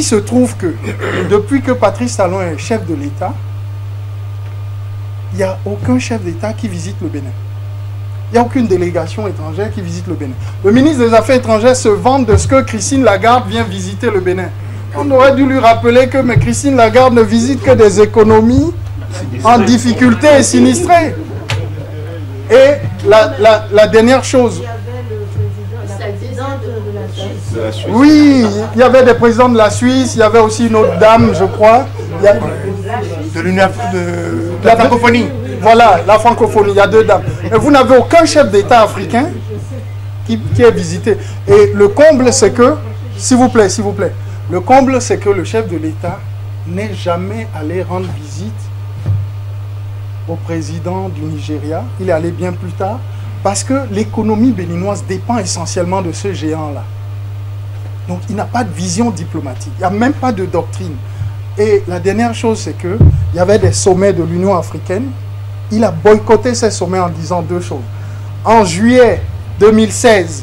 il se trouve que depuis que Patrice Talon est chef de l'État, il n'y a aucun chef d'État qui visite le Bénin. Il n'y a aucune délégation étrangère qui visite le Bénin. Le ministre des Affaires étrangères se vante de ce que Christine Lagarde vient visiter le Bénin. On aurait dû lui rappeler que mais Christine Lagarde ne visite que des économies en difficulté et sinistrées. Et la dernière chose... Oui, il y avait des présidents de la Suisse, il y avait aussi une autre dame, je crois. De l'Union de la francophonie. Voilà, la francophonie, il y a 2 dames. Et vous n'avez aucun chef d'État africain qui est visité. Et le comble, c'est que, s'il vous plaît, le comble, c'est que le chef de l'État n'est jamais allé rendre visite au président du Nigeria. Il est allé bien plus tard, parce que l'économie béninoise dépend essentiellement de ce géant-là. Donc, il n'a pas de vision diplomatique. Il n'y a même pas de doctrine. Et la dernière chose, c'est qu'il y avait des sommets de l'Union africaine. Il a boycotté ces sommets en disant 2 choses. En juillet 2016,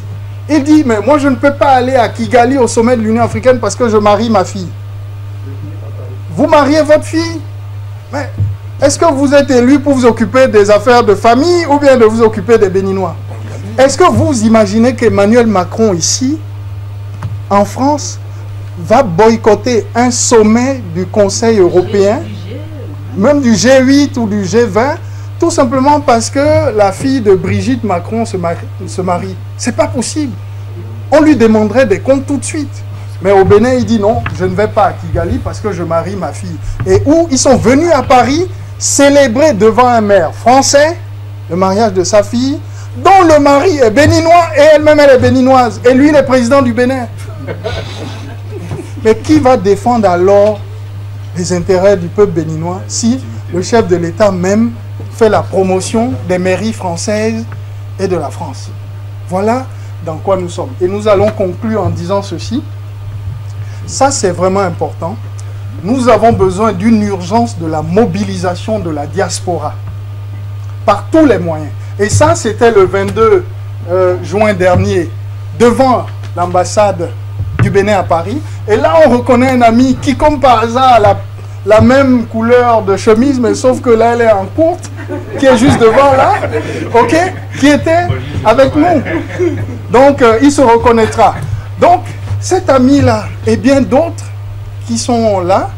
il dit, mais moi, je ne peux pas aller à Kigali au sommet de l'Union africaine parce que je marie ma fille. Vous mariez votre fille? Mais est-ce que vous êtes élu pour vous occuper des affaires de famille ou bien de vous occuper des Béninois? Est-ce que vous imaginez qu'Emmanuel Macron, ici, en France, va boycotter un sommet du Conseil européen, même du G8 ou du G20, tout simplement parce que la fille de Brigitte Macron se marie? C'est pas possible. On lui demanderait des comptes tout de suite. Mais au Bénin, il dit non, je ne vais pas à Kigali parce que je marie ma fille. Et où ils sont venus à Paris célébrer devant un maire français le mariage de sa fille, dont le mari est béninois et elle-même elle est béninoise. Et lui, il est président du Bénin. Mais qui va défendre alors les intérêts du peuple béninois si le chef de l'État même fait la promotion des mairies françaises et de la France? Voilà dans quoi nous sommes. Et nous allons conclure en disant ceci. Ça, c'est vraiment important. Nous avons besoin d'une urgence de la mobilisation de la diaspora par tous les moyens. Et ça, c'était le 22 juin dernier, devant l'ambassade du Bénin à Paris. Et là, on reconnaît un ami qui, comme par hasard, a la même couleur de chemise, mais sauf que là, elle est en courte, qui est juste devant là, ok, qui était avec nous. Donc, il se reconnaîtra. Donc, cet ami-là et bien d'autres qui sont là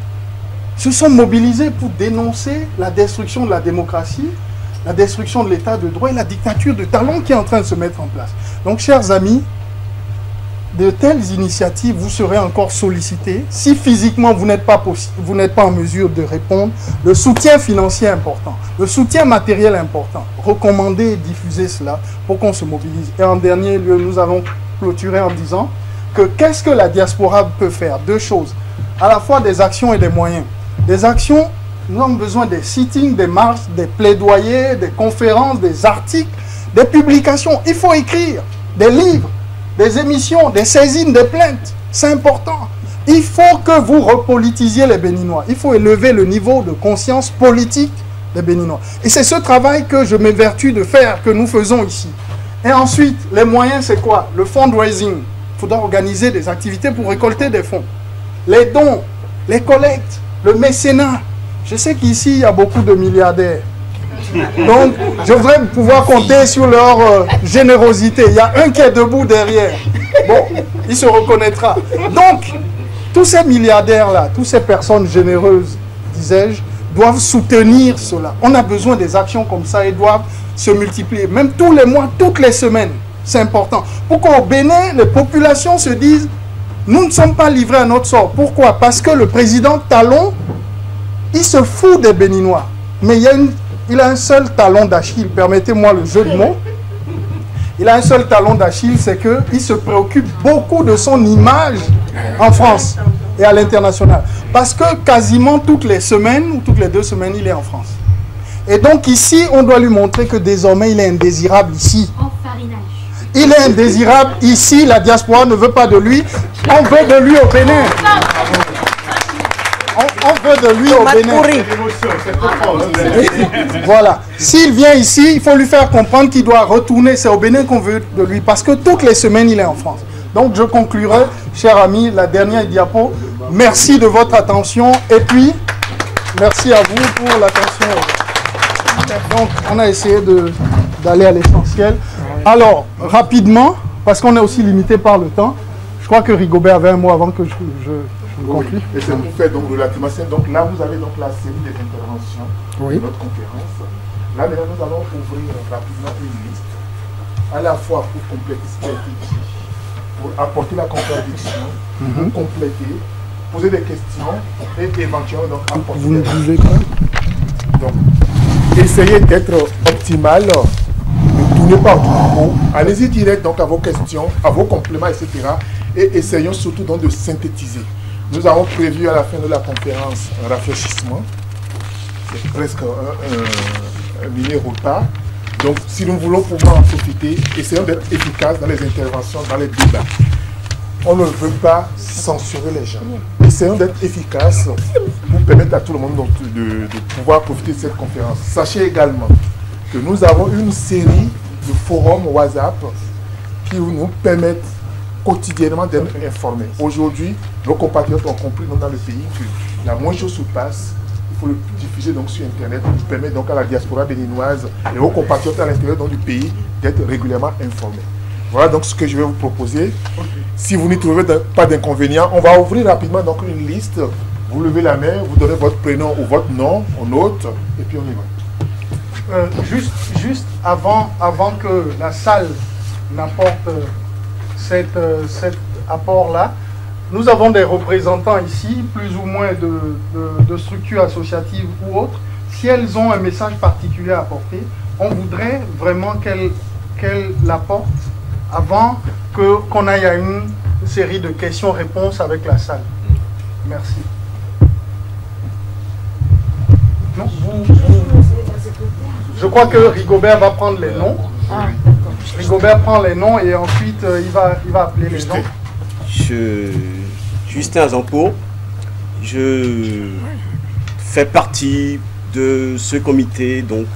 se sont mobilisés pour dénoncer la destruction de la démocratie, la destruction de l'état de droit et la dictature de Talon qui est en train de se mettre en place. Donc, chers amis, de telles initiatives, vous serez encore sollicités. Si physiquement vous n'êtes pas en mesure de répondre, le soutien financier est important, le soutien matériel est important. Recommandez et diffusez cela pour qu'on se mobilise. Et en dernier lieu, nous allons clôturer en disant que qu'est-ce que la diaspora peut faire? 2 choses, à la fois des actions et des moyens. Des actions, nous avons besoin des sittings, des marches, des plaidoyers, des conférences, des articles, des publications. Il faut écrire des livres, des émissions, des saisines, des plaintes. C'est important. Il faut que vous repolitisiez les Béninois. Il faut élever le niveau de conscience politique des Béninois. Et c'est ce travail que je m'évertue de faire, que nous faisons ici. Et ensuite, les moyens, c'est quoi? Le fundraising. Il faudra organiser des activités pour récolter des fonds. Les dons, les collectes, le mécénat. Je sais qu'ici, il y a beaucoup de milliardaires. Donc, je voudrais pouvoir compter sur leur générosité. Il y a un qui est debout derrière. Bon, il se reconnaîtra. Donc, tous ces milliardaires-là, toutes ces personnes généreuses, disais-je, doivent soutenir cela. On a besoin des actions comme ça et doivent se multiplier. Même tous les mois, toutes les semaines. C'est important. Pour qu'au Bénin, les populations se disent, nous ne sommes pas livrés à notre sort. Pourquoi? Parce que le président Talon, il se fout des Béninois. Mais il a un seul talon d'Achille, permettez-moi le jeu de mots. Il a un seul talon d'Achille, c'est qu'il se préoccupe beaucoup de son image en France et à l'international. Parce que quasiment toutes les semaines, ou toutes les 2 semaines, il est en France. Et donc ici, on doit lui montrer que désormais, il est indésirable ici. Il est indésirable ici, la diaspora ne veut pas de lui. On veut de lui au Bénin. On veut de lui au Bénin. Voilà. S'il vient ici, il faut lui faire comprendre qu'il doit retourner. C'est au Bénin qu'on veut de lui. Parce que toutes les semaines, il est en France. Donc, je conclurai, cher ami, la dernière diapo. Merci de votre attention et puis merci à vous pour l'attention. Donc, on a essayé d'aller à l'essentiel. Alors, rapidement, parce qu'on est aussi limité par le temps, je crois que Rigobert avait un mot avant que je conclue. Et c'est pour faire donc relativement simple. Donc là, vous avez donc la série des interventions de notre conférence. Là, maintenant, nous allons ouvrir rapidement une liste, à la fois pour compléter ce qui a été dit, pour apporter la contradiction, pour compléter, poser des questions et éventuellement donc apporter. Vous ne bougez pas. Donc, essayez d'être optimal, ne tournez pas autour du pot, allez-y direct donc à vos questions, à vos compléments, etc. Et essayons surtout donc de synthétiser. Nous avons prévu à la fin de la conférence un rafraîchissement, c'est presque un mini-repas. Donc, si nous voulons pouvoir en profiter, essayons d'être efficaces dans les interventions, dans les débats. On ne veut pas censurer les gens. Essayons d'être efficaces pour permettre à tout le monde donc de pouvoir profiter de cette conférence. Sachez également que nous avons une série de forums WhatsApp qui nous permettent quotidiennement d'être informés. Aujourd'hui, nos compatriotes ont compris dans le pays que la moindre chose se passe. Il faut le diffuser donc sur Internet pour permettre donc à la diaspora béninoise et aux compatriotes à l'intérieur du pays d'être régulièrement informés. Voilà donc ce que je vais vous proposer. Si vous n'y trouvez pas d'inconvénient, on va ouvrir rapidement donc une liste. Vous levez la main, vous donnez votre prénom ou votre nom, on note et puis on y va. Juste avant que la salle n'apporte cet apport-là, nous avons des représentants ici, plus ou moins de structures associatives ou autres. Si elles ont un message particulier à apporter, on voudrait vraiment qu'elles l'apportent avant qu'on aille à une série de questions-réponses avec la salle. Merci. Non, je crois que Rigobert va prendre les noms. Rigobert prend les noms et ensuite il va appeler les noms. Justin Azancourt, je fais partie de ce comité donc,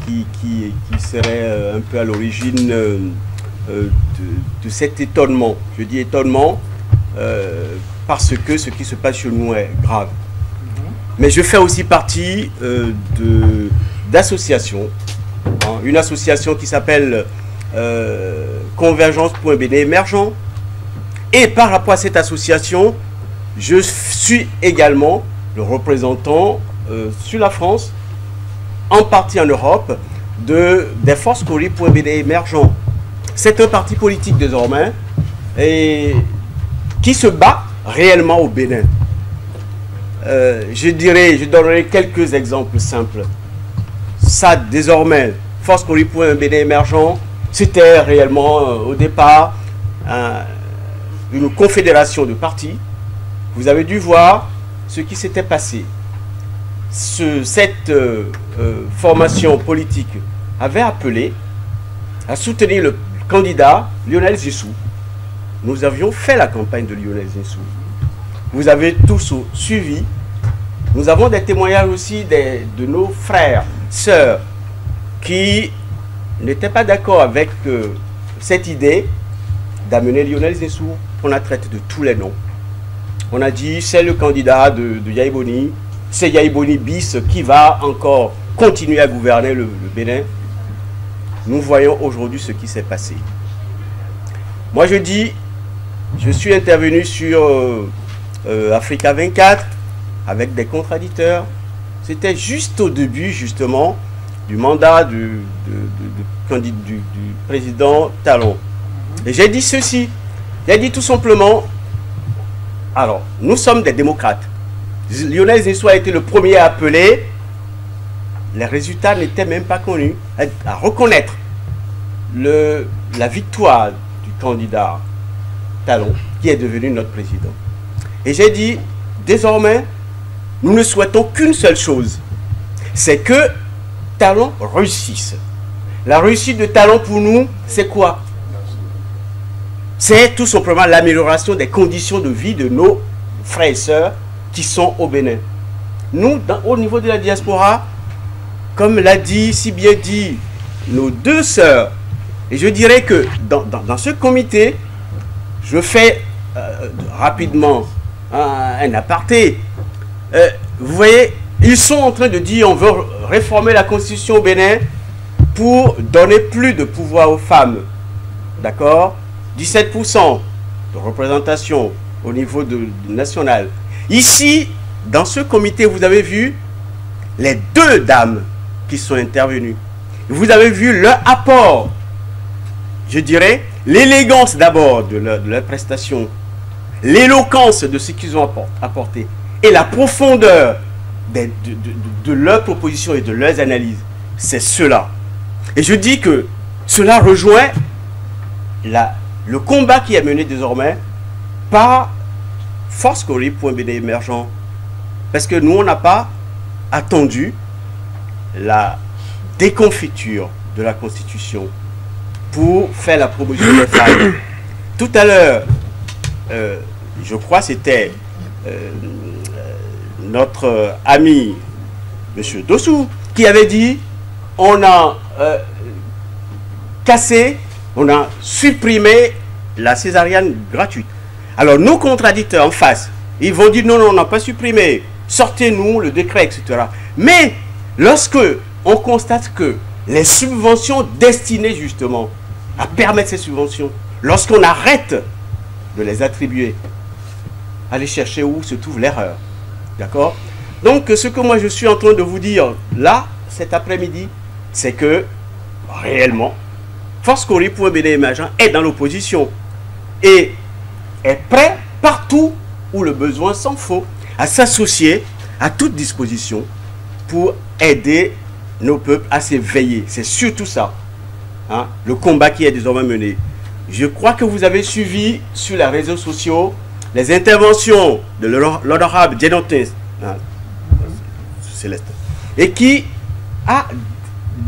qui serait un peu à l'origine de cet étonnement. Je dis étonnement parce que ce qui se passe chez nous est grave. Mais je fais aussi partie d'associations, une association qui s'appelle Convergence.BD Émergent. Et par rapport à cette association, je suis également le représentant sur la France, en partie en Europe, des forces Cori.BD Émergent. C'est un parti politique désormais et qui se bat réellement au Bénin. Je donnerai quelques exemples simples. Ça, désormais, Force Cori.BD Émergent, c'était réellement au départ une confédération de partis. Vous avez dû voir ce qui s'était passé. Cette formation politique avait appelé à soutenir le candidat Lionel Zinsou. Nous avions fait la campagne de Lionel Zinsou. Vous avez tous suivi. Nous avons des témoignages aussi de nos frères, sœurs, qui n'étaient pas d'accord avec cette idée d'amener Lionel Zinsou. On a traité de tous les noms. On a dit c'est le candidat de Yaya Boni, c'est Yaya Boni bis qui va encore continuer à gouverner le Bénin. Nous voyons aujourd'hui ce qui s'est passé. Moi je dis, je suis intervenu sur Africa 24 avec des contradicteurs. C'était juste au début justement du mandat du président Talon. Et j'ai dit ceci. J'ai dit tout simplement, alors, nous sommes des démocrates. Lionel Zinsou a été le premier à appeler. Les résultats n'étaient même pas connus. À reconnaître la victoire du candidat Talon, qui est devenu notre président. Et j'ai dit, désormais, nous ne souhaitons qu'une seule chose. C'est que Talon réussisse. La réussite de Talon pour nous, c'est quoi? C'est tout simplement l'amélioration des conditions de vie de nos frères et sœurs qui sont au Bénin. Nous, au niveau de la diaspora, comme l'a dit, si bien dit, nos deux sœurs, et je dirais que dans ce comité, je fais rapidement un aparté. Vous voyez, ils sont en train de dire on veut réformer la constitution au Bénin pour donner plus de pouvoir aux femmes. D'accord? 17% de représentation au niveau national. Ici, dans ce comité, vous avez vu les deux dames qui sont intervenues. Vous avez vu leur apport, je dirais, l'élégance d'abord de leur prestation, l'éloquence de ce qu'ils ont apporté et la profondeur de leurs propositions et de leurs analyses. C'est cela. Et je dis que cela rejoint le combat qui est mené désormais par ForceCorée.BD émergent. Parce que nous, on n'a pas attendu la déconfiture de la Constitution pour faire la promotion des femmes. Tout à l'heure, je crois que c'était notre ami M. Dossou qui avait dit on a cassé, on a supprimé la césarienne gratuite. Alors nos contradicteurs en face, ils vont dire non, non, on n'a pas supprimé, sortez-nous le décret, etc. Mais lorsque on constate que les subventions destinées justement à permettre ces subventions, lorsqu'on arrête de les attribuer, allez chercher où se trouve l'erreur. D'accord? Donc ce que moi je suis en train de vous dire là, cet après-midi, c'est que réellement, ForceCorée.BD émergent est dans l'opposition et est prêt partout où le besoin s'en faut à s'associer à toute disposition pour aider nos peuples à s'éveiller. C'est surtout ça, hein, le combat qui est désormais mené. Je crois que vous avez suivi sur les réseaux sociaux les interventions de l'honorable Djenotes, hein, Céleste, et qui a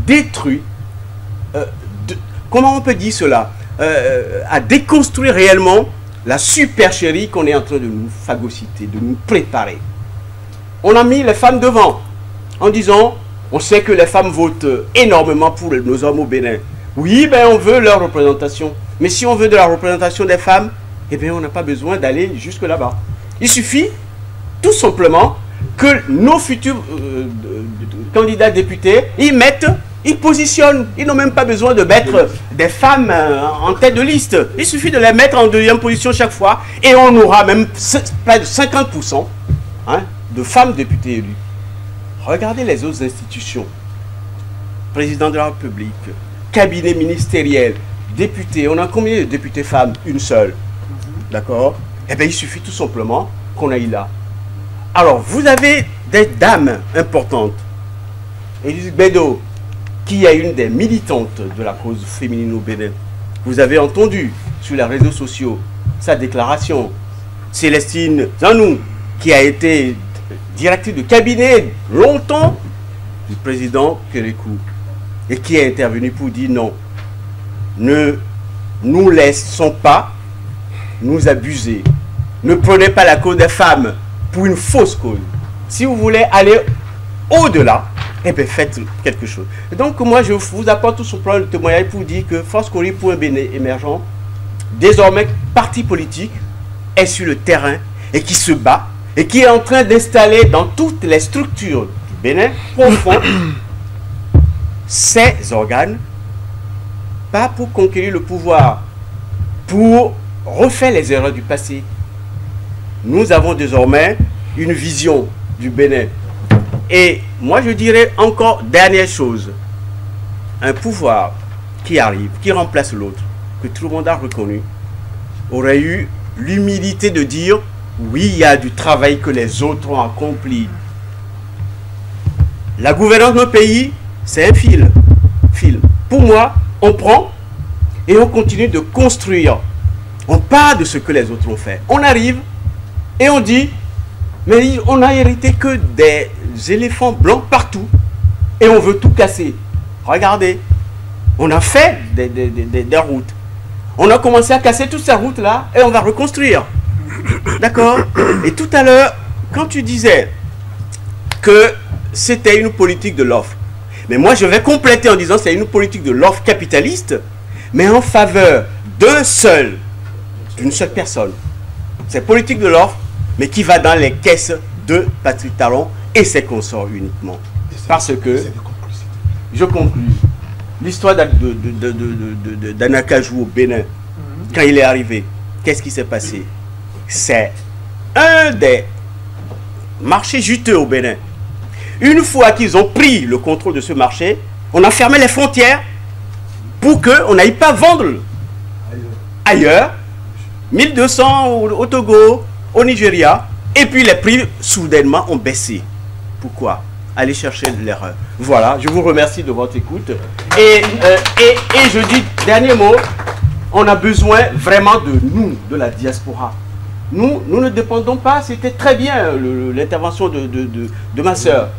détruit, comment on peut dire cela, a déconstruit réellement la supercherie qu'on est en train de nous phagocyter, de nous préparer. On a mis les femmes devant en disant, on sait que les femmes votent énormément pour nos hommes au Bénin. Oui, ben on veut leur représentation. Mais si on veut de la représentation des femmes, eh bien on n'a pas besoin d'aller jusque là-bas. Il suffit tout simplement que nos futurs candidats députés, ils positionnent. Ils n'ont même pas besoin de mettre des femmes en tête de liste. Il suffit de les mettre en deuxième position chaque fois et on aura même près de 50% hein, de femmes députées élues. Regardez les autres institutions. Président de la République, cabinet ministériel, député. On a combien de députés femmes? Une seule. D'accord? Eh bien, il suffit tout simplement qu'on aille là. Alors, vous avez des dames importantes. Élise Bédo, qui est une des militantes de la cause féminine au Bénin. Vous avez entendu sur les réseaux sociaux sa déclaration. Célestine Zanou, qui a été directrice de cabinet longtemps du président Kérékou et qui est intervenu pour dire non, ne nous laissons pas nous abuser. Ne prenez pas la cause des femmes pour une fausse cause. Si vous voulez aller au-delà, eh bien faites quelque chose. Et donc moi je vous apporte tout simplement le témoignage pour dire que ForceCorée.BD émergent, désormais parti politique, est sur le terrain et qui se bat et qui est en train d'installer dans toutes les structures du Bénin profond ces organes, pas pour conquérir le pouvoir, pour refaire les erreurs du passé. Nous avons désormais une vision du Bénin. Et moi je dirais encore dernière chose, un pouvoir qui arrive, qui remplace l'autre, que tout le monde a reconnu, aurait eu l'humilité de dire oui, il y a du travail que les autres ont accompli. La gouvernance de nos pays, c'est un fil. Pour moi, on prend et on continue de construire. On part de ce que les autres ont fait. On arrive et on dit, mais on n'a hérité que des éléphants blancs partout et on veut tout casser. Regardez, on a fait des routes. On a commencé à casser toutes ces routes-là et on va reconstruire. D'accord? Et tout à l'heure, quand tu disais que c'était une politique de l'offre, mais moi je vais compléter en disant que c'est une politique de l'offre capitaliste, mais en faveur d'une seule personne. Cette politique de l'offre mais qui va dans les caisses de Patrick Talon et ses consorts uniquement. Parce que, je conclue, l'histoire d'Anakajou au Bénin, quand il est arrivé, qu'est-ce qui s'est passé? C'est un des marchés juteux au Bénin. Une fois qu'ils ont pris le contrôle de ce marché, on a fermé les frontières pour qu'on n'aille pas vendre ailleurs, 1200 au Togo, au Nigeria, et puis les prix soudainement ont baissé. Pourquoi? Allez chercher l'erreur. Voilà, je vous remercie de votre écoute. Et je dis, dernier mot, on a besoin vraiment de nous, de la diaspora. Nous ne dépendons pas, c'était très bien l'intervention de ma soeur.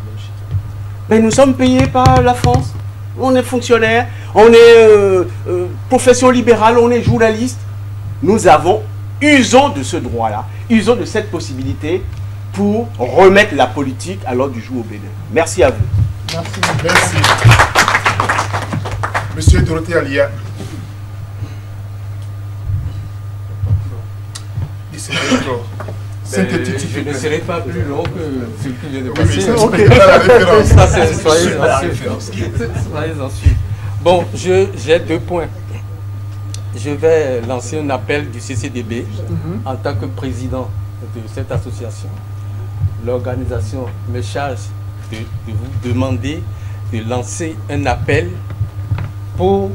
Mais nous sommes payés par la France. On est fonctionnaire, on est profession libérale, on est journaliste. Usons de ce droit-là, usons de cette possibilité pour remettre la politique à l'ordre du jour au Bénin. Merci à vous. Merci. Merci. Monsieur Dorothée Alia. Je ne serai pas plus long que ce que je viens de passer. Soyez en suite. Bon, j'ai 2 points. Je vais lancer un appel du CCDB en tant que président de cette association. L'organisation me charge de vous demander de lancer un appel pour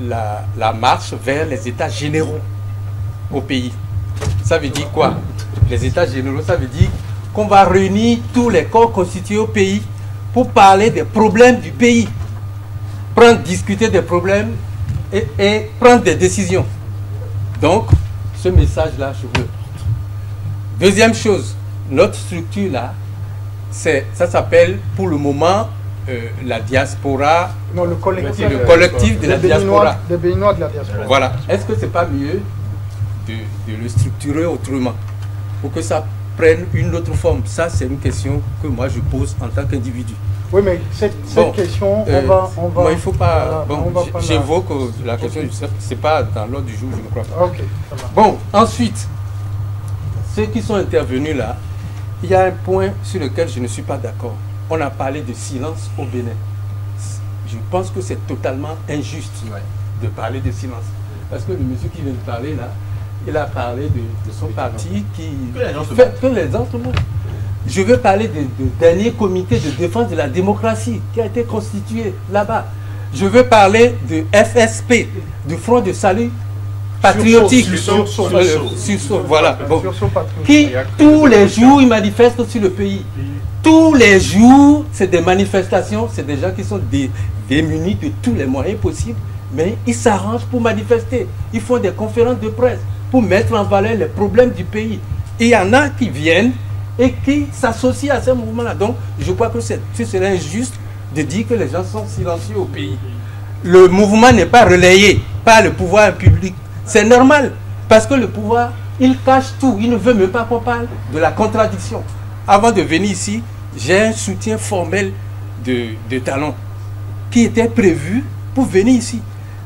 la marche vers les États généraux au pays. Ça veut dire quoi? Les États généraux, ça veut dire qu'on va réunir tous les corps constitués au pays pour parler des problèmes du pays, discuter des problèmes et prendre des décisions. Donc, ce message-là, je veux. Deuxième chose, notre structure là, ça s'appelle pour le moment la diaspora. Non, le collectif de la diaspora. Les Béninois de la diaspora. Voilà. Est-ce que c'est pas mieux de le structurer autrement pour que ça prenne une autre forme? Ça, c'est une question que moi je pose en tant qu'individu. Oui, mais cette question, on va... Moi, il faut pas... J'évoque la question, c'est pas dans l'ordre du jour, je ne crois pas. Ok, ça va. Bon, ensuite, ceux qui sont intervenus là, il y a un point sur lequel je ne suis pas d'accord. On a parlé de silence au Bénin. Je pense que c'est totalement injuste de parler de silence. Parce que le monsieur qui vient de parler là, il a parlé de son parti que les gens tout le monde. Je veux parler du dernier comité de défense de la démocratie qui a été constitué là-bas. Je veux parler de FSP, du Front de Salut Patriotique. Voilà. Bon. Qui, tous les jours, ils manifestent sur le pays. Tous les jours, c'est des manifestations, c'est des gens qui sont démunis de tous les moyens possibles, mais ils s'arrangent pour manifester. Ils font des conférences de presse pour mettre en valeur les problèmes du pays. Et il y en a qui viennent et qui s'associent à ce mouvement-là. Donc, je crois que ce serait injuste de dire que les gens sont silencieux au pays. Le mouvement n'est pas relayé par le pouvoir public. C'est normal, parce que le pouvoir, il cache tout. Il ne veut même pas qu'on parle de la contradiction. Avant de venir ici, j'ai un soutien formel de Talon qui était prévu pour venir ici.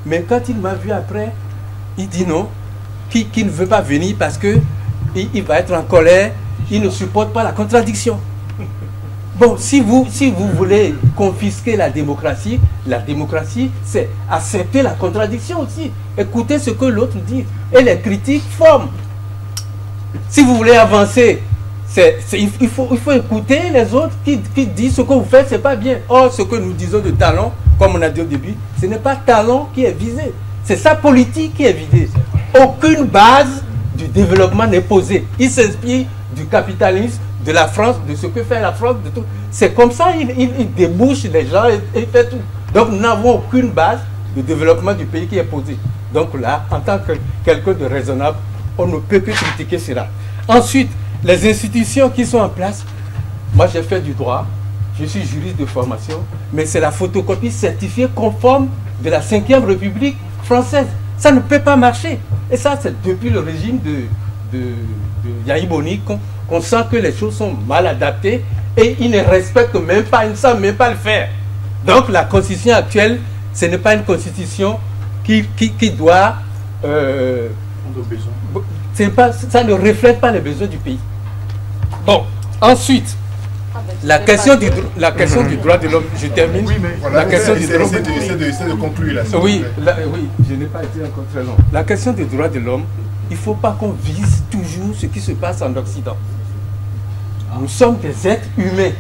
Mais quand il m'a vu après, il dit non, qu'il ne veut pas venir parce qu'il va être en colère. Il ne supporte pas la contradiction. Bon, si vous voulez confisquer la démocratie, c'est accepter la contradiction aussi. Écoutez ce que l'autre dit. Et les critiques forment. Si vous voulez avancer, il faut écouter les autres qui disent ce que vous faites, c'est pas bien. Or, ce que nous disons de Talon, comme on a dit au début, ce n'est pas Talon qui est visé. C'est sa politique qui est visée. Aucune base du développement n'est posée. Il s'inspire du capitalisme, de la France, de ce que fait la France, de tout. C'est comme ça, il débouche les gens et fait tout. Donc nous n'avons aucune base de développement du pays qui est posée. Donc là, en tant que quelqu'un de raisonnable, on ne peut que critiquer cela. Ensuite, les institutions qui sont en place, moi j'ai fait du droit, je suis juriste de formation, mais c'est la photocopie certifiée conforme de la 5e République française. Ça ne peut pas marcher. Et ça, c'est depuis le régime de Yahi Boni qu'on sent que les choses sont mal adaptées et ils ne respectent même pas, ils ne savent même pas le faire. Donc la constitution actuelle, ce n'est pas une constitution qui doit... ça ne reflète pas les besoins du pays. Bon, ensuite, la question du droit de l'homme, je termine. Oui, mais voilà, la question du droit de l'homme. Essaie de conclure là. Oui, oui, je n'ai pas été encore très long. La question des droits de l'homme, il ne faut pas qu'on vise toujours ce qui se passe en Occident. Nous sommes des êtres humains.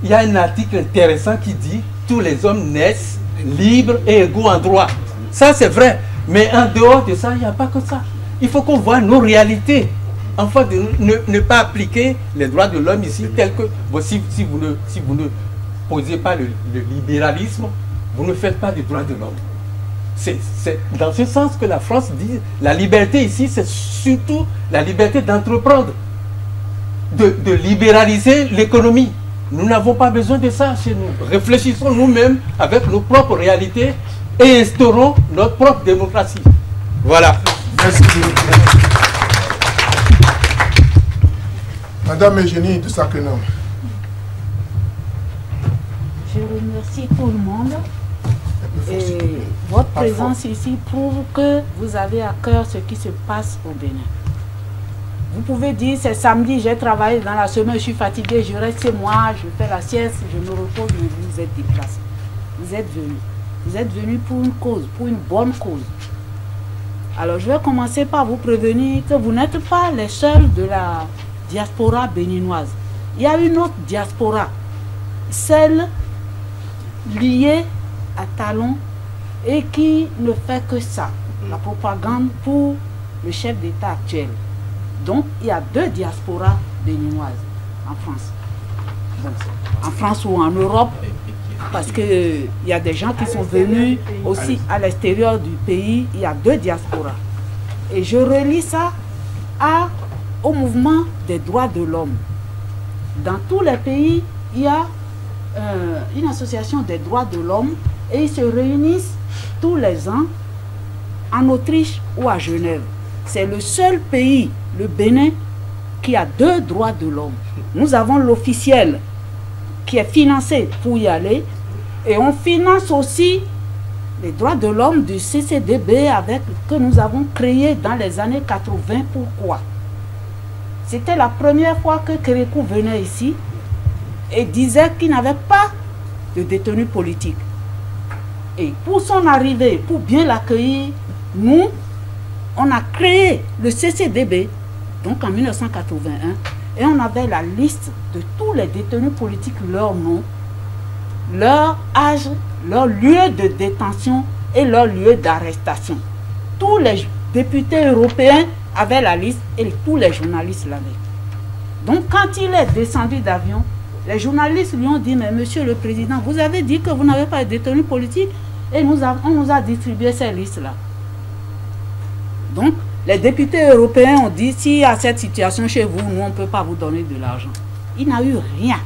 Il y a un article intéressant qui dit « Tous les hommes naissent libres et égaux en droit ». Ça, c'est vrai. Mais en dehors de ça, il n'y a pas que ça. Il faut qu'on voit nos réalités. Enfin, de ne pas appliquer les droits de l'homme ici tels que... Bon, si vous ne posez pas le libéralisme, vous ne faites pas des droits de l'homme. C'est dans ce sens que la France dit la liberté ici, c'est surtout la liberté d'entreprendre, de libéraliser l'économie. Nous n'avons pas besoin de ça chez nous. Réfléchissons nous-mêmes avec nos propres réalités et instaurons notre propre démocratie. Voilà. Merci beaucoup. Madame Eugénie de Sacrenom. Je remercie tout le monde. Et votre présence ici prouve que vous avez à cœur ce qui se passe au Bénin. Vous pouvez dire, c'est samedi, j'ai travaillé dans la semaine, je suis fatigué, je reste chez moi, je fais la sieste, je me repose, mais vous êtes déplacés. Vous êtes venus. Vous êtes venus pour une cause, pour une bonne cause. Alors je vais commencer par vous prévenir que vous n'êtes pas les seuls de la diaspora béninoise. Il y a une autre diaspora, celle liée à Talon et qui ne fait que ça, la propagande pour le chef d'État actuel. Donc il y a deux diasporas béninoises en France. Bon, en France ou en Europe, parce qu'il y a des gens qui sont venus aussi à l'extérieur du pays, il y a deux diasporas. Et je relie ça au mouvement des droits de l'homme. Dans tous les pays, il y a une association des droits de l'homme et ils se réunissent tous les ans en Autriche ou à Genève. C'est le seul pays, le Bénin, qui a deux droits de l'homme. Nous avons l'officiel qui est financé pour y aller et on finance aussi les droits de l'homme du CCDB que nous avons créé dans les années 80. Pourquoi? C'était la première fois que Kérékou venait ici et disait qu'il n'avait pas de détenus politiques. Et pour son arrivée, pour bien l'accueillir, nous, on a créé le CCDB, donc en 1981, et on avait la liste de tous les détenus politiques, leur nom, leur âge, leur lieu de détention et leur lieu d'arrestation. Tous les députés européens avaient la liste et tous les journalistes l'avaient. Donc quand il est descendu d'avion, les journalistes lui ont dit, mais monsieur le président, vous avez dit que vous n'avez pas de détenus politiques et on nous a distribué ces listes-là. Donc, les députés européens ont dit, s'il y a cette situation chez vous, nous, on ne peut pas vous donner de l'argent. Il n'a eu rien.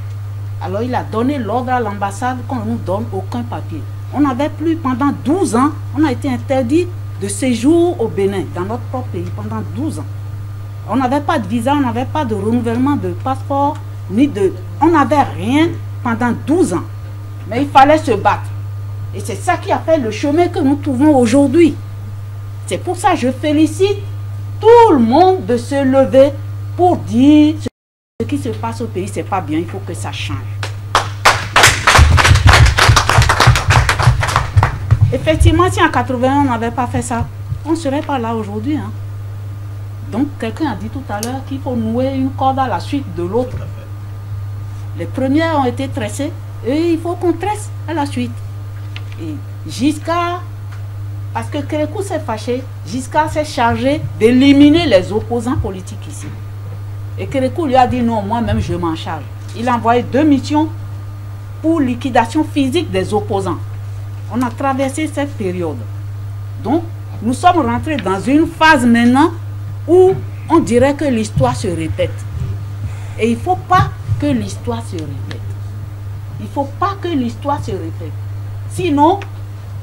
Alors, il a donné l'ordre à l'ambassade qu'on ne nous donne aucun papier. On n'avait plus, pendant 12 ans, on a été interdit de séjour au Bénin, dans notre propre pays, pendant 12 ans. On n'avait pas de visa, on n'avait pas de renouvellement de passeport, on n'avait rien pendant 12 ans. Mais il fallait se battre. Et c'est ça qui a fait le chemin que nous trouvons aujourd'hui. C'est pour ça que je félicite tout le monde de se lever pour dire ce qui se passe au pays, c'est pas bien, il faut que ça change. Effectivement, si en 81 on n'avait pas fait ça, on ne serait pas là aujourd'hui. Hein. Donc, quelqu'un a dit tout à l'heure qu'il faut nouer une corde à la suite de l'autre. Les premières ont été tressées et il faut qu'on tresse à la suite. Et Giscard, parce que Kérékou s'est fâché, Giscard s'est chargé d'éliminer les opposants politiques ici. Et Kérékou lui a dit non, moi-même je m'en charge. Il a envoyé 2 missions pour liquidation physique des opposants. On a traversé cette période. Donc, nous sommes rentrés dans une phase maintenant où on dirait que l'histoire se répète. Et il ne faut pas que l'histoire se répète. Il ne faut pas que l'histoire se répète. Sinon,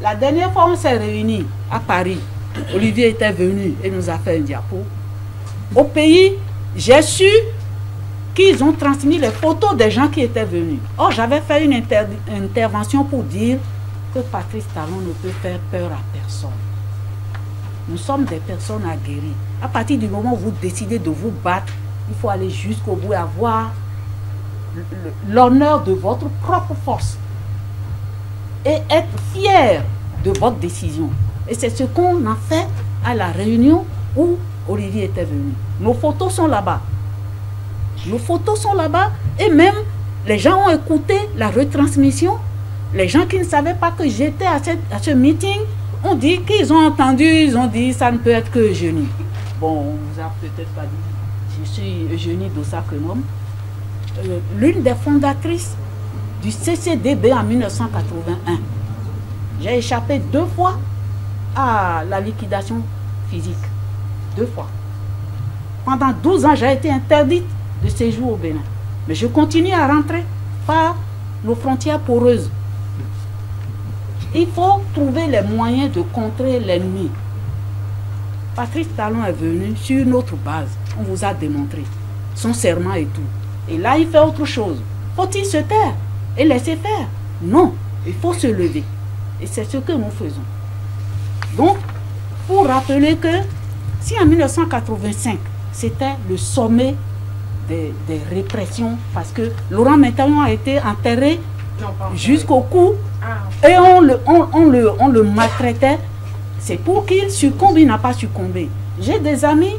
la dernière fois on s'est réunis à Paris, Olivier était venu et nous a fait un diapo. Au pays, j'ai su qu'ils ont transmis les photos des gens qui étaient venus. Or, j'avais fait une intervention pour dire que Patrice Talon ne peut faire peur à personne. Nous sommes des personnes aguerries. À partir du moment où vous décidez de vous battre, il faut aller jusqu'au bout et avoir l'honneur de votre propre force et être fier de votre décision. Et c'est ce qu'on a fait à la réunion où Olivier était venu. Nos photos sont là-bas. Nos photos sont là-bas et même les gens ont écouté la retransmission. Les gens qui ne savaient pas que j'étais à ce meeting ont dit qu'ils ont entendu, ils ont dit ça ne peut être que Eugénie. Bon, on vous a peut-être pas dit, je suis Eugénie Dossa-Kenom, l'une des fondatrices du CCDB en 1981. J'ai échappé 2 fois à la liquidation physique. 2 fois. Pendant 12 ans, j'ai été interdite de séjour au Bénin. Mais je continue à rentrer par nos frontières poreuses. Il faut trouver les moyens de contrer l'ennemi. Patrice Talon est venu sur notre base. On vous a démontré son serment et tout. Et là, il fait autre chose. Faut-il se taire et laisser faire? Non, il faut se lever. Et c'est ce que nous faisons. Donc, pour rappeler que si en 1985, c'était le sommet des répressions, parce que Laurent Métaillon a été enterré jusqu'au cou et on le maltraitait, c'est pour qu'il succombe, il n'a pas succombé. J'ai des amis,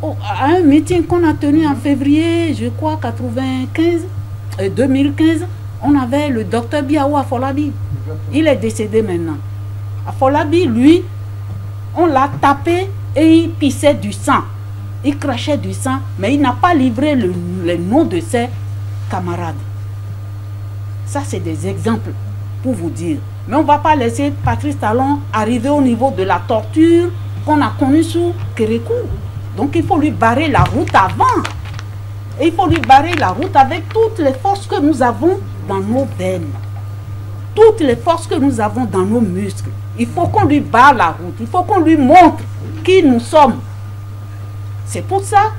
à un meeting qu'on a tenu en février, je crois, 2015, on avait le docteur Biao Afolabi. Il est décédé maintenant. Afolabi, lui, on l'a tapé et il pissait du sang. Il crachait du sang, mais il n'a pas livré les noms de ses camarades. Ça, c'est des exemples pour vous dire. Mais on ne va pas laisser Patrice Talon arriver au niveau de la torture qu'on a connue sous Kérékou. Donc il faut lui barrer la route avant. Et il faut lui barrer la route avec toutes les forces que nous avons dans nos veines. Toutes les forces que nous avons dans nos muscles. Il faut qu'on lui barre la route. Il faut qu'on lui montre qui nous sommes. C'est pour ça,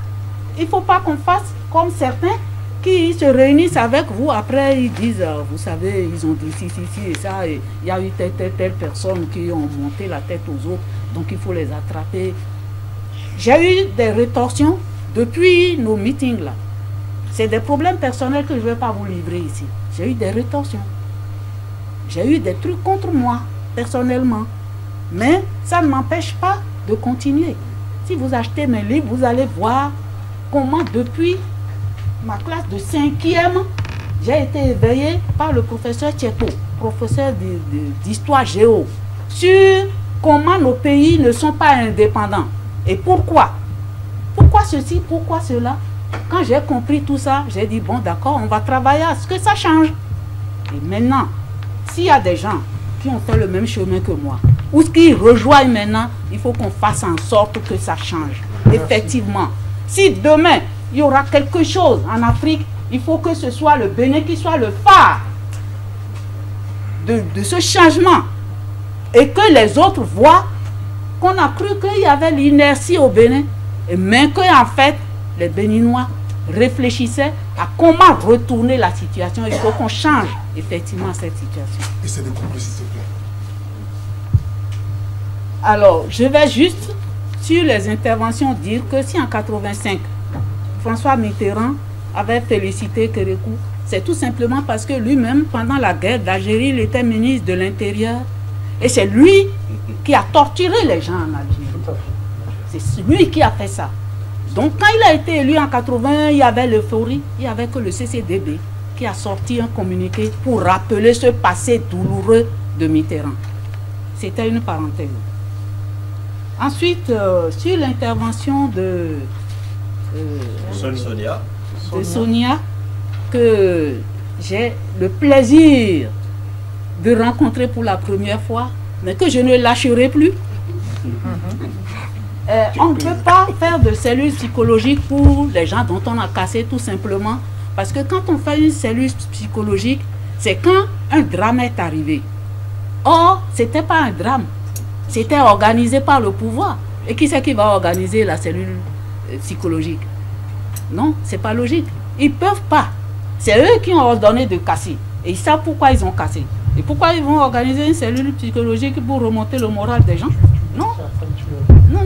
il ne faut pas qu'on fasse comme certains qui se réunissent avec vous. Après, ils disent, vous savez, ils ont dit ci et ça. Et il y a eu telle personne qui ont monté la tête aux autres. Donc il faut les attraper. J'ai eu des rétorsions depuis nos meetings là. C'est des problèmes personnels que je ne vais pas vous livrer ici. J'ai eu des rétorsions. J'ai eu des trucs contre moi, personnellement. Mais ça ne m'empêche pas de continuer. Si vous achetez mes livres, vous allez voir comment depuis ma classe de 5e, j'ai été éveillé par le professeur Tchepo, professeur d'histoire géo, sur comment nos pays ne sont pas indépendants. Et pourquoi? Pourquoi ceci, pourquoi cela? Quand j'ai compris tout ça, j'ai dit, bon d'accord, on va travailler à ce que ça change. Et maintenant, s'il y a des gens qui ont fait le même chemin que moi, ou qui rejoignent maintenant, il faut qu'on fasse en sorte que ça change. Effectivement. Si demain, il y aura quelque chose en Afrique, il faut que ce soit le Bénin qui soit le phare de ce changement. Et que les autres voient qu'on a cru qu'il y avait l'inertie au Bénin, mais qu'en fait, les Béninois réfléchissaient à comment retourner la situation. Il faut qu'on change effectivement cette situation. Et c'est de conclure, s'il te plaît. Alors, je vais juste, sur les interventions, dire que si en 85, François Mitterrand avait félicité Kérékou, c'est tout simplement parce que lui-même, pendant la guerre d'Algérie, il était ministre de l'Intérieur. Et c'est lui qui a torturé les gens en Algérie. C'est lui qui a fait ça. Donc quand il a été élu en 81, il y avait l'euphorie, il n'y avait que le CCDB qui a sorti un communiqué pour rappeler ce passé douloureux de Mitterrand. C'était une parenthèse. Ensuite, sur l'intervention de Sonia, que j'ai le plaisir de rencontrer pour la première fois, mais que je ne lâcherai plus. On ne peut pas faire de cellules psychologiques pour les gens dont on a cassé tout simplement. Parce que quand on fait une cellule psychologique, c'est quand un drame est arrivé. Or, ce n'était pas un drame. C'était organisé par le pouvoir. Et qui c'est qui va organiser la cellule psychologique? Non, c'est pas logique. Ils ne peuvent pas. C'est eux qui ont ordonné de casser. Et ils savent pourquoi ils ont cassé. Et pourquoi ils vont organiser une cellule psychologique pour remonter le moral des gens? Non. Non.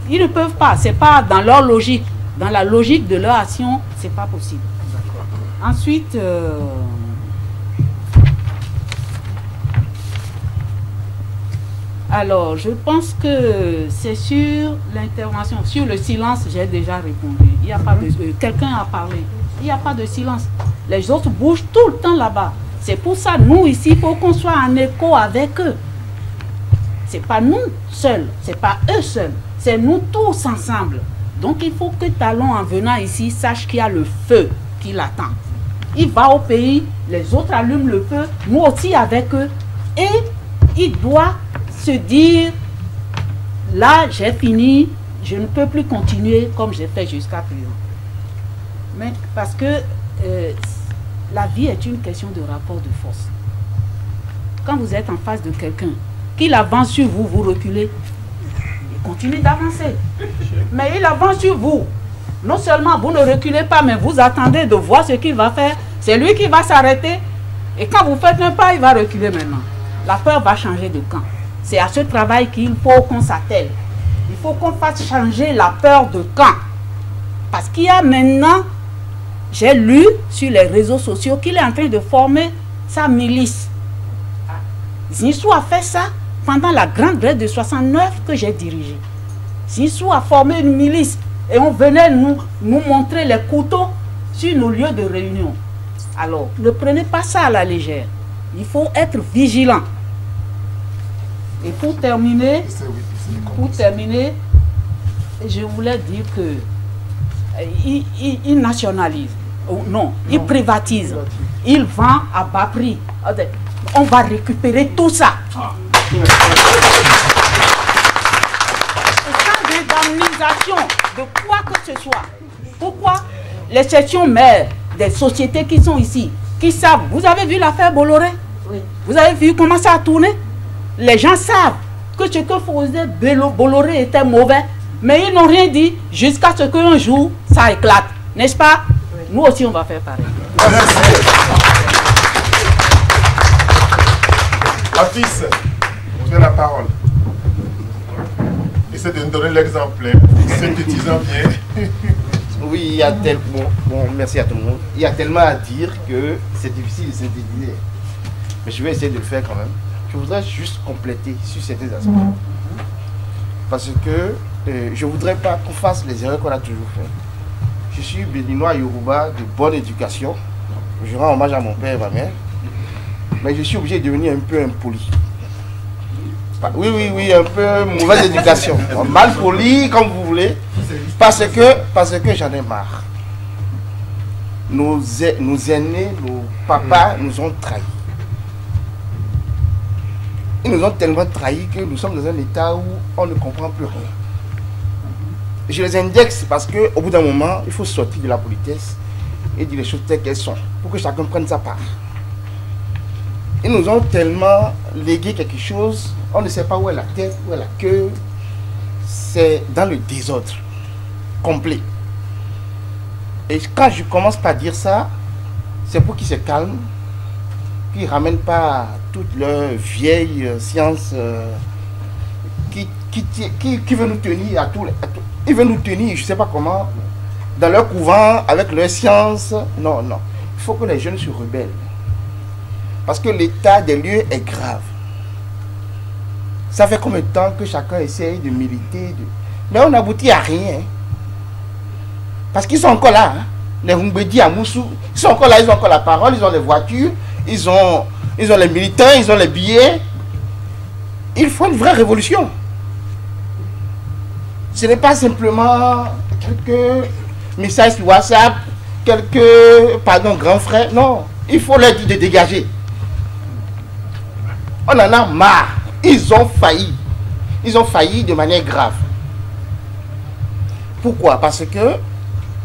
Ils ne peuvent pas. Ce n'est pas dans leur logique. dans la logique de leur action, c'est pas possible. Ensuite, alors, je pense que c'est sur l'intervention, sur le silence, j'ai déjà répondu. Il y a pas de, quelqu'un a parlé. Il n'y a pas de silence. Les autres bougent tout le temps là-bas. C'est pour ça, nous ici, il faut qu'on soit en écho avec eux. C'est pas nous seuls, c'est pas eux seuls, c'est nous tous ensemble. Donc il faut que Talon, en venant ici, sache qu'il y a le feu qui l'attend. Il va au pays, les autres allument le feu, nous aussi avec eux, et il doit se dire, là j'ai fini, je ne peux plus continuer comme j'ai fait jusqu'à présent. Mais parce que la vie est une question de rapport de force. Quand vous êtes en face de quelqu'un, qu'il avance sur vous, vous reculez. Il continue d'avancer. Mais il avance sur vous. Non seulement vous ne reculez pas, mais vous attendez de voir ce qu'il va faire. C'est lui qui va s'arrêter. Et quand vous faites un pas, il va reculer maintenant. La peur va changer de camp. C'est à ce travail qu'il faut qu'on s'attelle. Il faut qu'on fasse changer la peur de camp. Parce qu'il y a maintenant, j'ai lu sur les réseaux sociaux qu'il est en train de former sa milice. Zinsou a fait ça pendant la grande grève de 69 que j'ai dirigée. Zinsou a formé une milice et on venait nous montrer les couteaux sur nos lieux de réunion. Alors, ne prenez pas ça à la légère. Il faut être vigilant. Et pour terminer, je voulais dire que il nationalise. Non, il privatise. Il vend à bas prix. On va récupérer tout ça. Sans indemnisation de quoi que ce soit. Pourquoi les sections mères des sociétés qui sont ici, qui savent, vous avez vu l'affaire Bolloré? Oui. Vous avez vu comment ça a tourné? Les gens savent que ce que faisait Bolloré était mauvais, mais ils n'ont rien dit jusqu'à ce qu'un jour ça éclate. N'est-ce pas? Oui. Nous aussi on va faire pareil. Afis, vous avez la parole. Essayez de nous donner l'exemple, synthétisant bien. Oui, il y a tellement... Bon, merci à tout le monde. Il y a tellement à dire que c'est difficile de synthétiser. Mais je vais essayer de le faire quand même. Je voudrais juste compléter sur certains aspects. Parce que je ne voudrais pas qu'on fasse les erreurs qu'on a toujours faites. Je suis béninois Yoruba de bonne éducation. Je rends hommage à mon père et ma mère. Mais je suis obligé de devenir un peu impoli. Oui, un peu mauvaise éducation. Mal poli, comme vous voulez. Parce que j'en ai marre. Nos aînés, nos papas nous ont trahis. Ils nous ont tellement trahis que nous sommes dans un état où on ne comprend plus rien. Je les indexe parce qu'au bout d'un moment, il faut sortir de la politesse et dire les choses telles qu'elles sont pour que chacun prenne sa part. Ils nous ont tellement légué quelque chose, on ne sait pas où est la tête, où est la queue. C'est dans le désordre complet. Et quand je commence par dire ça, c'est pour qu'ils se calment, qu'ils ne ramènent pas toute leur vieille science qui veut nous tenir à tout. Ils veulent nous tenir, je ne sais pas comment, dans leur couvent, avec leur science. Non. Il faut que les jeunes se rebellent. Parce que l'état des lieux est grave. Ça fait combien de temps que chacun essaye de militer, mais on n'aboutit à rien. Parce qu'ils sont encore là. Hein. Les Humbedi à Moussou, ils sont encore là, ils ont encore la parole, ils ont les voitures, ils ont les militants, ils ont les billets. Il faut une vraie révolution. Ce n'est pas simplement quelques messages sur WhatsApp, quelques, grands frères. Non, il faut leur dire de dégager. On en a marre. Ils ont failli. Ils ont failli de manière grave. Pourquoi? Parce que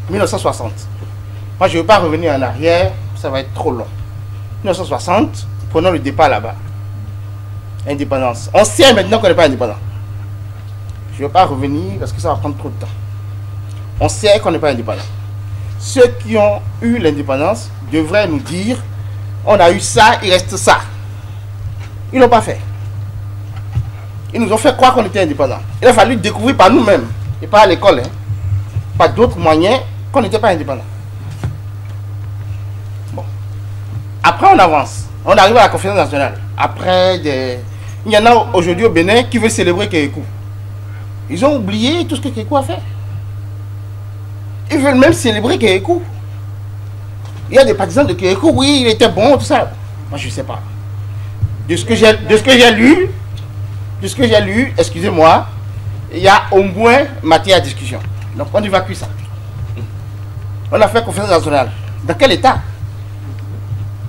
1960. Moi, je ne veux pas revenir en arrière. Ça va être trop long. 1960, prenons le départ là-bas. Indépendance. On sait maintenant qu'on n'est pas indépendant. Je ne veux pas revenir parce que ça va prendre trop de temps. On sait qu'on n'est pas indépendant. Ceux qui ont eu l'indépendance devraient nous dire on a eu ça, il reste ça. Ils ne l'ont pas fait. Ils nous ont fait croire qu'on était indépendants. Il a fallu découvrir par nous-mêmes et pas à l'école. Hein. par d'autres moyens qu'on n'était pas indépendant. Bon. Après, on avance. On arrive à la conférence nationale. Après, il y en a aujourd'hui au Bénin qui veulent célébrer Kékou. Ils ont oublié tout ce que Kékou a fait. Ils veulent même célébrer Kékou. Il y a des partisans de Kékou, oui, il était bon, tout ça. Moi, je ne sais pas. De ce que j'ai lu, excusez-moi, il y a au moins matière à discussion. Donc, on évacue ça. On a fait conférence nationale. Dans quel état?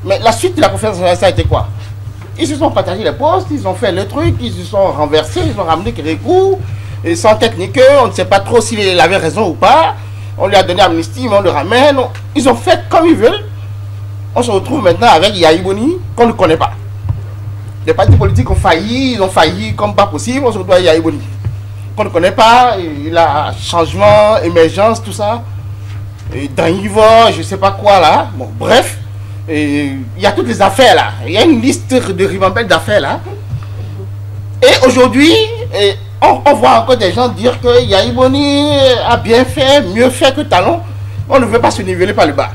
Mais la suite de la conférence nationale, ça a été quoi? Ils se sont partagés les postes, ils ont fait le truc, ils se sont renversés, ils ont ramené Kékou, et sans technique, on ne sait pas trop s'il avait raison ou pas. On lui a donné amnistie, mais on le ramène. Ils ont fait comme ils veulent. On se retrouve maintenant avec Yahi Boni, qu'on ne connaît pas. Les partis politiques ont failli, ils ont failli comme pas possible. On se retrouve avec Yahi Boni, qu'on ne connaît pas. Il a changement, émergence, tout ça. Et dans Ivor, je ne sais pas quoi là. Bon, bref. Il y a toutes les affaires là. Il y a une liste de ribambelle d'affaires là. Et aujourd'hui, on voit encore des gens dire que Yahi Boni a bien fait, mieux fait que Talon. On ne veut pas se niveler par le bas.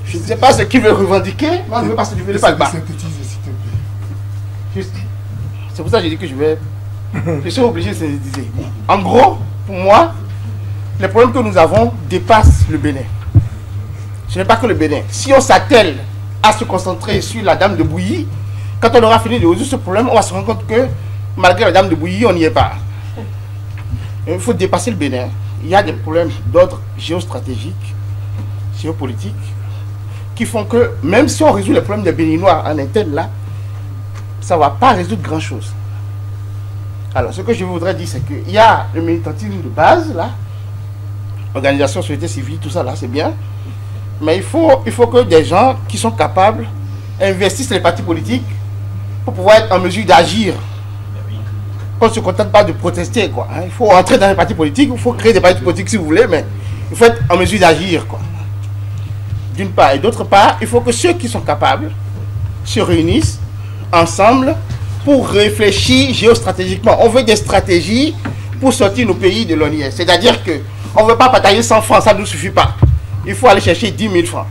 Je ne sais pas ce qu'ils veulent revendiquer, mais on ne veut pas se niveler par le bas. C'est pour ça que j'ai dit que je suis obligé de synthétiser. En gros, pour moi, les problèmes que nous avons dépassent le Bénin. Ce n'est pas que le Bénin. Si on s'attelle à se concentrer sur la dame de Bouilly, quand on aura fini de résoudre ce problème, on va se rendre compte que malgré la dame de Bouilly, on n'y est pas. Il faut dépasser le Bénin. Il y a des problèmes d'ordre géostratégique, géopolitique, qui font que même si on résout les problèmes des Béninois en interne là, ça ne va pas résoudre grand chose. Alors ce que je voudrais dire, c'est qu'il y a le militantisme de base là, organisation, société civile, tout ça là, c'est bien. Mais il faut que des gens qui sont capables investissent les partis politiques pour pouvoir être en mesure d'agir. On ne se contente pas de protester, quoi. Il faut entrer dans les partis politiques, il faut créer des partis politiques si vous voulez, mais il faut être en mesure d'agir, quoi. D'une part. Et d'autre part, il faut que ceux qui sont capables se réunissent ensemble pour réfléchir géostratégiquement. On veut des stratégies pour sortir nos pays de l'ONIS. C'est-à-dire qu'on ne veut pas partager 100 francs, ça ne nous suffit pas. Il faut aller chercher 10 000 francs.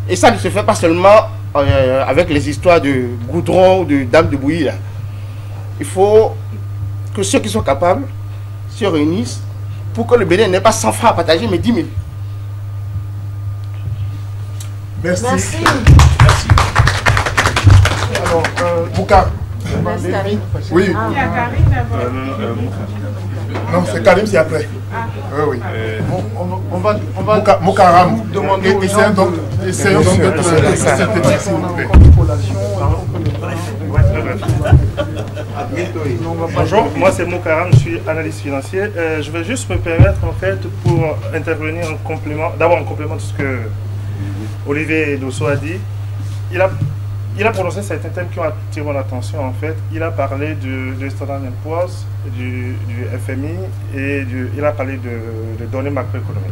Et ça ne se fait pas seulement avec les histoires de goudron ou de dame de bouillie. Là. Il faut que ceux qui sont capables se réunissent pour que le Bénin n'ait pas 100 francs à partager, mais 10 000. Merci. Merci. Merci. Alors, Bouka. Oui. Il y a Karim d'abord. Non, c'est Karim, c'est après. Oui, oui. On va Moukaram. demander aux gens Essayons donc d'être synthétiques, s'il vous plaît. Bonjour, moi c'est Moukaram, je suis analyste financier. Je vais juste me permettre en fait pour intervenir en complément, d'abord en complément de ce que Olivier Dosso a dit. Il a prononcé certains thèmes qui ont attiré mon attention en fait. Il a parlé de Standard & Poor's, du FMI et il a parlé de données macroéconomiques.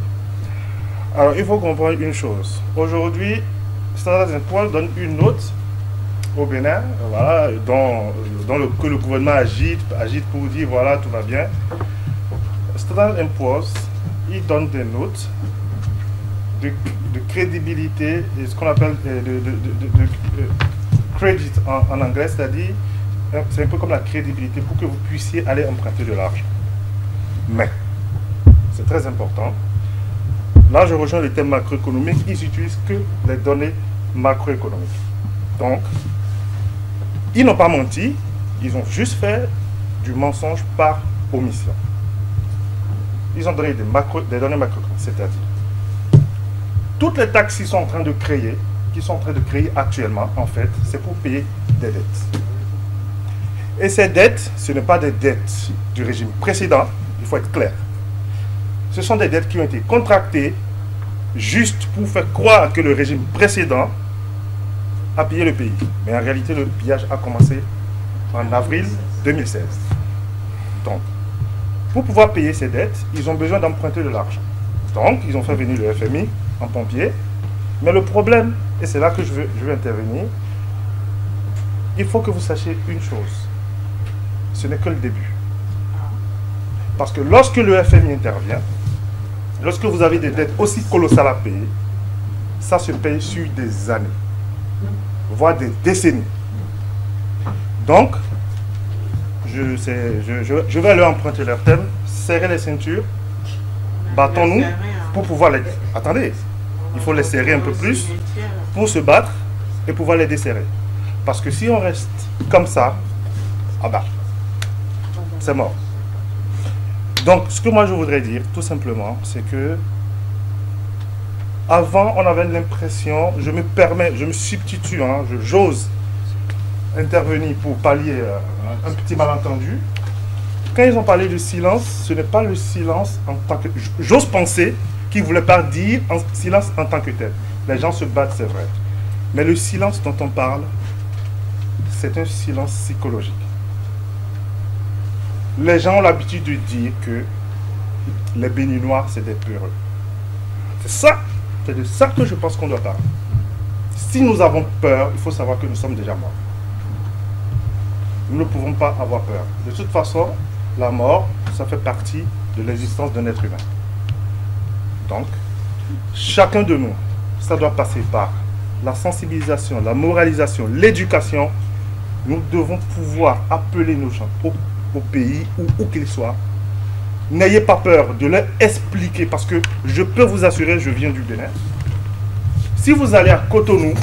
Alors il faut comprendre une chose. Aujourd'hui, Standard & Poor's donne une note au Bénin, voilà, que le gouvernement agite pour dire voilà tout va bien. Standard & Poor's, il donne des notes de crédibilité et ce qu'on appelle de credit en anglais, c'est-à-dire c'est un peu comme la crédibilité pour que vous puissiez aller emprunter de l'argent. Mais c'est très important. Là, je rejoins le thème macroéconomique. Ils n'utilisent que les données macroéconomiques. Donc, ils n'ont pas menti, ils ont juste fait du mensonge par omission. Ils ont donné des données macroéconomiques, c'est-à-dire toutes les taxes qu'ils sont en train de créer, actuellement, en fait, c'est pour payer des dettes. Et ces dettes, ce ne sont pas des dettes du régime précédent, il faut être clair. Ce sont des dettes qui ont été contractées juste pour faire croire que le régime précédent a pillé le pays. Mais en réalité, le pillage a commencé en avril 2016. Donc, pour pouvoir payer ces dettes, ils ont besoin d'emprunter de l'argent. Donc, ils ont fait venir le FMI en pompier. Mais le problème, et c'est là que je veux intervenir, il faut que vous sachiez une chose. Ce n'est que le début. Parce que lorsque le FMI intervient, lorsque vous avez des dettes aussi colossales à payer, ça se paye sur des années, voire des décennies. Donc, je vais leur emprunter leur thème, serrer les ceintures, battons-nous pour pouvoir les... Attendez, il faut les serrer un peu plus pour se battre et pouvoir les desserrer. Parce que si on reste comme ça, ah bah, c'est mort. Donc, ce que moi je voudrais dire, tout simplement, c'est que avant, on avait l'impression, je me substitue, hein, j'ose intervenir pour pallier un petit malentendu. Quand ils ont parlé de silence, ce n'est pas le silence en tant que... J'ose penser qu'ils ne voulaient pas dire silence en tant que tel. Les gens se battent, c'est vrai. Mais le silence dont on parle, c'est un silence psychologique. Les gens ont l'habitude de dire que les Béninois, c'est des peureux. C'est de ça que je pense qu'on doit parler. Si nous avons peur, il faut savoir que nous sommes déjà morts. Nous ne pouvons pas avoir peur. De toute façon, la mort, ça fait partie de l'existence d'un être humain. Donc, chacun de nous, ça doit passer par la sensibilisation, la moralisation, l'éducation. Nous devons pouvoir appeler nos gens au pays, où qu'ils soient. N'ayez pas peur de leur expliquer, parce que je peux vous assurer, je viens du Bénin. Si vous allez à Cotonou,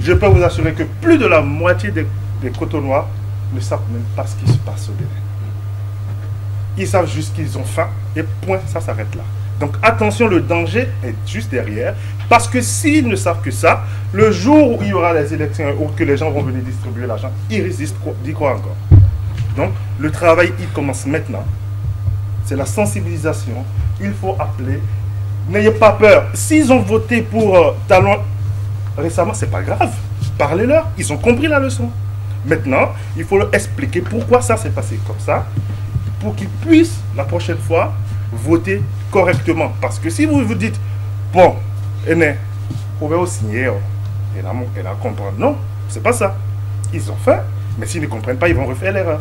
je peux vous assurer que plus de la moitié des Cotonois ne savent même pas ce qui se passe au Bénin. Ils savent juste qu'ils ont faim et point, ça s'arrête là. Donc attention, le danger est juste derrière, parce que s'ils ne savent que ça, le jour où il y aura les élections ou que les gens vont venir distribuer l'argent, ils risquent d'y croire encore. Donc le travail, il commence maintenant. C'est la sensibilisation. Il faut appeler. N'ayez pas peur. S'ils ont voté pour Talon récemment, c'est pas grave. Parlez-leur. Ils ont compris la leçon. Maintenant, il faut leur expliquer pourquoi ça s'est passé comme ça, pour qu'ils puissent, la prochaine fois, voter correctement. Parce que si vous vous dites, bon, vous pouvez signer, et là comprendre. Non, c'est pas ça. Ils ont fait, mais s'ils ne comprennent pas, ils vont refaire l'erreur.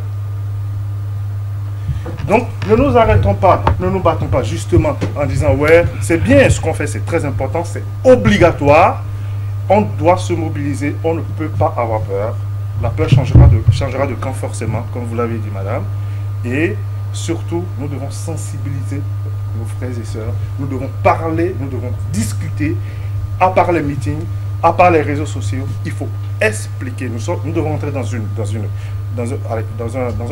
Donc, ne nous arrêtons pas, ne nous battons pas justement en disant, ouais, c'est bien ce qu'on fait, c'est très important, c'est obligatoire. On doit se mobiliser, on ne peut pas avoir peur. La peur changera de camp forcément, comme vous l'avez dit, madame. Et surtout, nous devons sensibiliser nos frères et sœurs. Nous devons parler, nous devons discuter, à part les meetings, à part les réseaux sociaux. Il faut expliquer. Nous devons entrer dans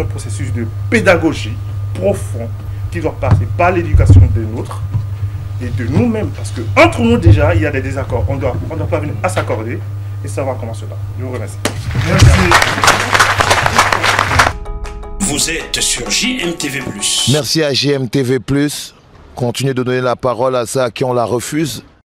un processus de pédagogie profond qui doit passer par l'éducation des nôtres et de nous-mêmes. Parce qu'entre nous déjà, il y a des désaccords. On doit pas venir à s'accorder et savoir comment se battre. Je vous remercie. Merci. Vous êtes sur JMTV+. Merci à JMTV+. Continuez de donner la parole à ceux à qui on la refuse.